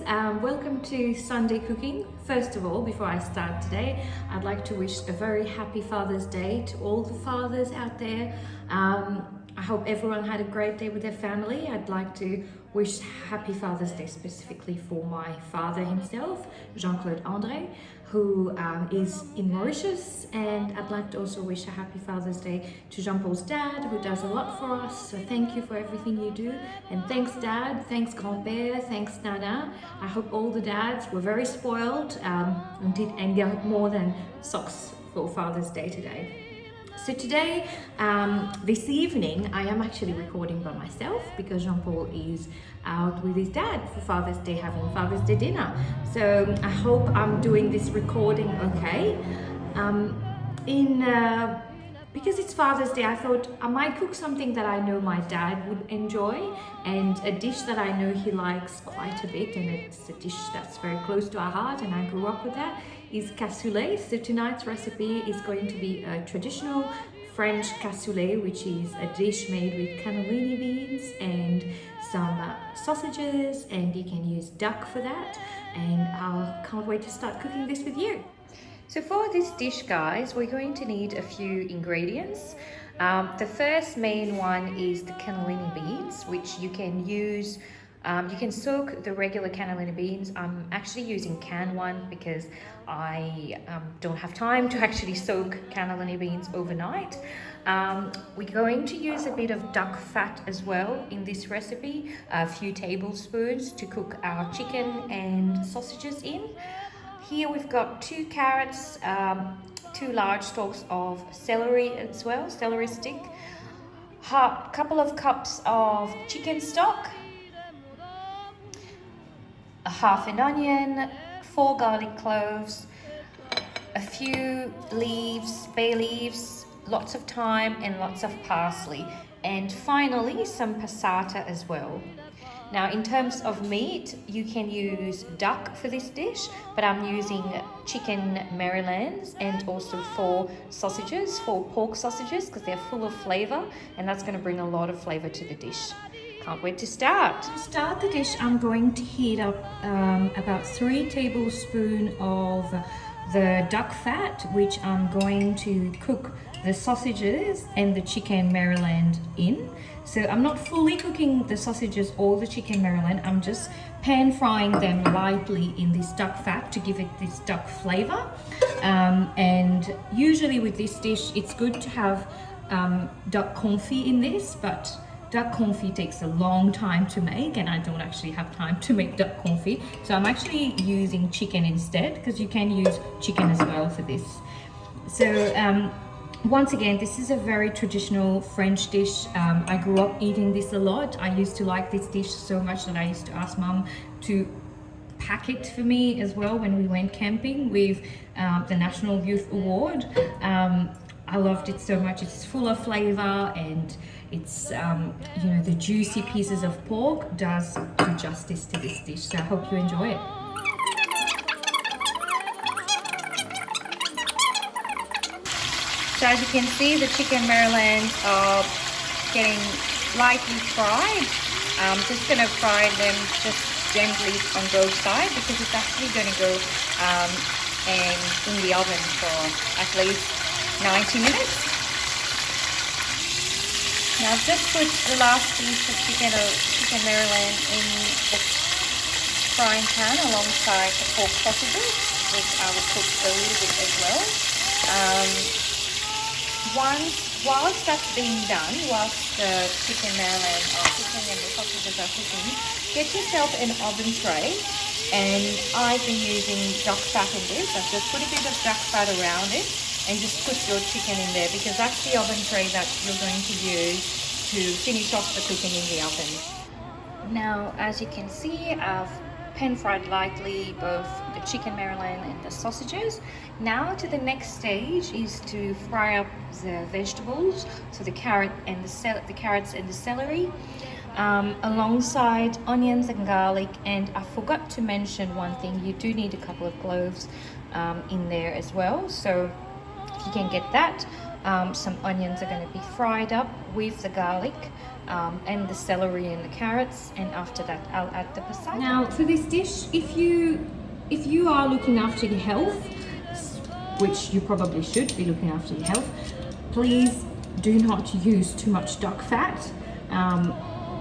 welcome to Sunday Cooking. First of all, before I start today, I'd like to wish a very happy Father's Day to all the fathers out there. I hope everyone had a great day with their family. I'd like to wish happy Father's Day specifically for my father himself, Jean-Claude André, who is in Mauritius, and I'd like to also wish a happy Father's Day to Jean-Paul's dad, who does a lot for us. So thank you for everything you do, and thanks Dad, thanks Grand-Père, thanks Nana. I hope all the dads were very spoiled and got more than socks for Father's Day today. So today, this evening, I am actually recording by myself because Jean-Paul is out with his dad for Father's Day, having Father's Day dinner. So I hope I'm doing this recording okay. Because it's Father's Day, I thought I might cook something that I know my dad would enjoy, and a dish that I know he likes quite a bit, and it's a dish that's very close to our heart, and I grew up with that, is cassoulet. So tonight's recipe is going to be a traditional French cassoulet, which is a dish made with cannellini beans and some sausages, and you can use duck for that, and I can't wait to start cooking this with you. So for this dish, guys, we're going to need a few ingredients. The first main one is the cannellini beans, which you can use. You can soak the regular cannellini beans. I'm actually using canned one because I don't have time to actually soak cannellini beans overnight. We're going to use a bit of duck fat as well in this recipe, a few tablespoons to cook our chicken and sausages in. Here we've got 2 carrots, 2 large stalks of celery as well, celery stick, a couple of cups of chicken stock, a half an onion, 4 garlic cloves, a few leaves, bay leaves, lots of thyme and lots of parsley, and finally some passata as well. Now, in terms of meat, you can use duck for this dish, but I'm using chicken Marylands and also 4 pork sausages, because they're full of flavor, and that's going to bring a lot of flavor to the dish. Can't wait to start. To start the dish, I'm going to heat up about 3 tablespoons of the duck fat, which I'm going to cook the sausages and the chicken Maryland in. So I'm not fully cooking the sausages or the chicken Maryland, I'm just pan frying them lightly in this duck fat to give it this duck flavor. And usually with this dish, it's good to have duck confit in this, but duck confit takes a long time to make, and I don't actually have time to make duck confit. So I'm actually using chicken instead, because you can use chicken as well for this. So once again, this is a very traditional French dish. I grew up eating this a lot. I used to like this dish so much that I used to ask Mum to pack it for me as well when we went camping with the National Youth Award. I loved it so much. It's full of flavor, and it's the juicy pieces of pork does do justice to this dish. So I hope you enjoy it. So as you can see, the chicken Marylands are getting lightly fried. I'm just going to fry them just gently on both sides, because it's actually going to go in the oven for at least 90 minutes. Now I've just put the last piece of chicken Maryland in the frying pan alongside the pork sausages, which I will cook a little bit as well. Whilst that's being done, whilst the chicken Maryland or chicken and the sausages are cooking, get yourself an oven tray, and I've been using duck fat in this. I've just put a bit of duck fat around it, and just put your chicken in there, because that's the oven tray that you're going to use to finish off the cooking in the oven. Now, as you can see, I've pan fried lightly both the chicken Maryland and the sausages. Now to the next stage is to fry up the vegetables, so the carrots and the celery, alongside onions and garlic. And I forgot to mention one thing: you do need a couple of cloves in there as well. So if you can get that, some onions are going to be fried up with the garlic. and the celery and the carrots, and after that I'll add the passata. Now for this dish, if you are looking after your health, which you probably should be looking after your health, please do not use too much duck fat.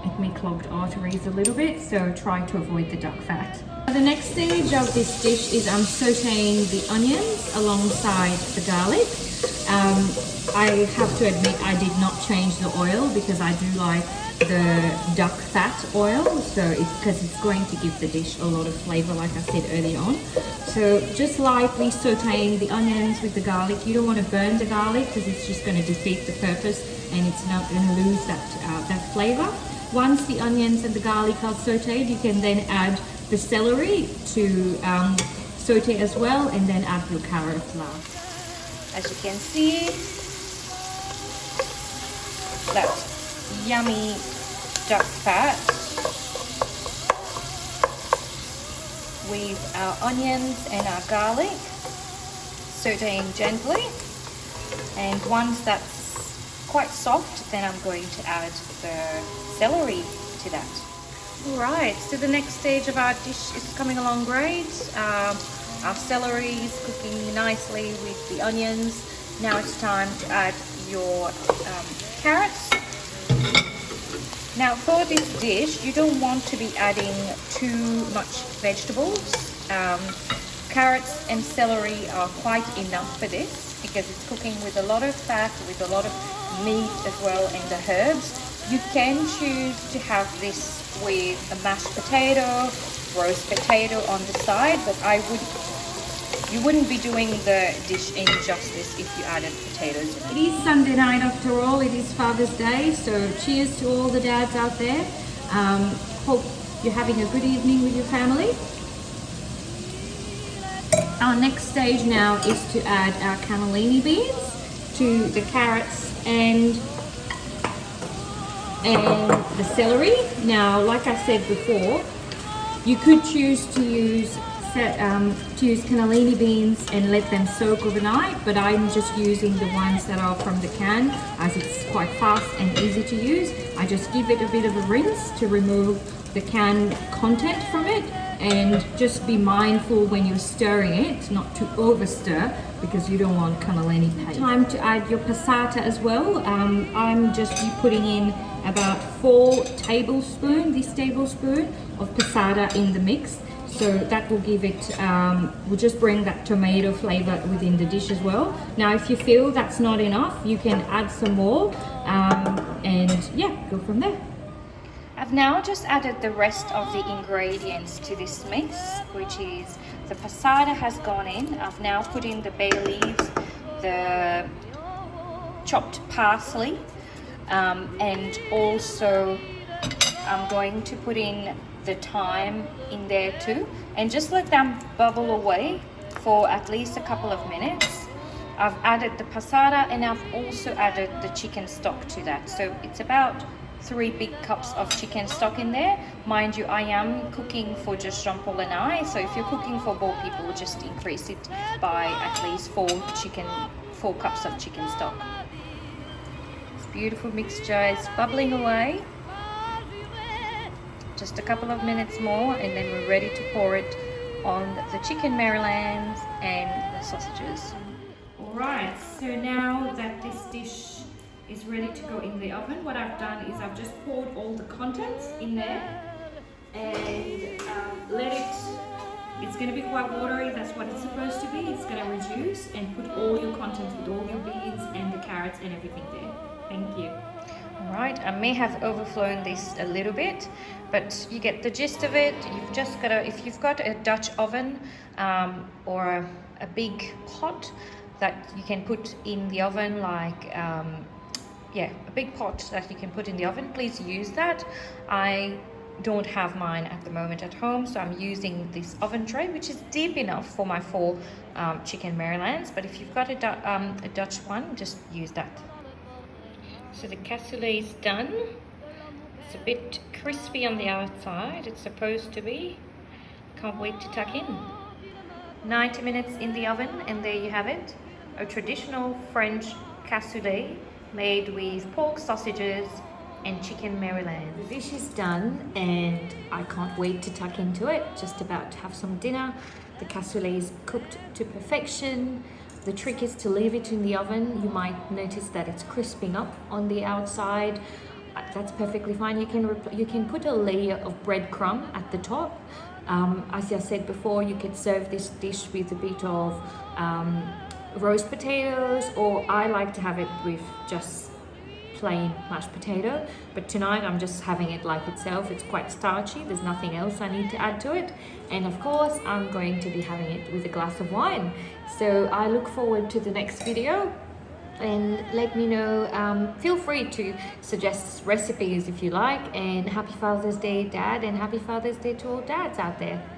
It may clog arteries a little bit, so try to avoid the duck fat. The next stage of this dish is I'm sauteing the onions alongside the garlic. I have to admit I did not change the oil because I do like the duck fat oil, so because it's going to give the dish a lot of flavor, like I said earlier on. So just lightly sauteing the onions with the garlic. You don't want to burn the garlic because it's just going to defeat the purpose and it's not going to lose that flavor. Once the onions and the garlic are sauteed, you can then add the celery to saute as well, and then add your carrots last. As you can see, that yummy duck fat with our onions and our garlic, sauteing gently, and once that's quite soft, then I'm going to add the celery to that. Alright, so the next stage of our dish is coming along great. Our celery is cooking nicely with the onions. Now it's time to add your carrots. Now for this dish, you don't want to be adding too much vegetables. Carrots and celery are quite enough for this because it's cooking with a lot of fat, with a lot of meat as well, and the herbs. You can choose to have this with a mashed potato, roast potato on the side, but you wouldn't be doing the dish injustice if you added potatoes. It is Sunday night after all, it is Father's Day, so cheers to all the dads out there. Hope you're having a good evening with your family. Our next stage now is to add our cannellini beans to the carrots and the celery. Now, like I said before, you could choose to use cannellini beans and let them soak overnight, but I'm just using the ones that are from the can as it's quite fast and easy to use. I just give it a bit of a rinse to remove the can content from it, and just be mindful when you're stirring it not to over-stir because you don't want cannellini paste. Time to add your passata as well. I'm just putting in about 4 tablespoons, this tablespoon of passata in the mix. So that will give it, will just bring that tomato flavor within the dish as well. Now, if you feel that's not enough, you can add some more, and yeah, go from there. I've now just added the rest of the ingredients to this mix, which is the passata has gone in. I've now put in the bay leaves, the chopped parsley, and also I'm going to put in the thyme in there too, and just let them bubble away for at least a couple of minutes. I've added the passata and I've also added the chicken stock to that, so it's about 3 big cups of chicken stock in there. Mind you, I am cooking for just Jean-Paul and I, so if you're cooking for more people, just increase it by at least 4 cups of chicken stock. This beautiful mixture is bubbling away. Just a couple of minutes more and then we're ready to pour it on the chicken Marylands and the sausages. Alright, so now that this dish is ready to go in the oven, what I've done is I've just poured all the contents in there and it's going to be quite watery. That's what it's supposed to be. It's going to reduce, and put all your contents with all your beans and the carrots and everything there. Thank you. Alright, I may have overflown this a little bit, but you get the gist of it. You've just got to, if you've got a Dutch oven or a big pot that you can put in the oven, like a big pot that you can put in the oven, please use that. I don't have mine at the moment at home, so I'm using this oven tray, which is deep enough for my 4 chicken Marylands, but if you've got a Dutch one, just use that. So the cassoulet is done. It's a bit crispy on the outside, it's supposed to be. Can't wait to tuck in. 90 minutes in the oven, and there you have it. A traditional French cassoulet made with pork sausages and chicken Maryland. The dish is done and I can't wait to tuck into it. Just about to have some dinner. The cassoulet is cooked to perfection. The trick is to leave it in the oven. You might notice that it's crisping up on the outside. That's perfectly fine. You can put a layer of breadcrumb at the top. As I said before, you can serve this dish with a bit of roast potatoes, or I like to have it with just plain mashed potato, but tonight I'm just having it like itself. It's quite starchy, there's nothing else I need to add to it, and of course I'm going to be having it with a glass of wine. So I look forward to the next video, and let me know, feel free to suggest recipes if you like, and happy Father's Day, Dad, and happy Father's Day to all dads out there.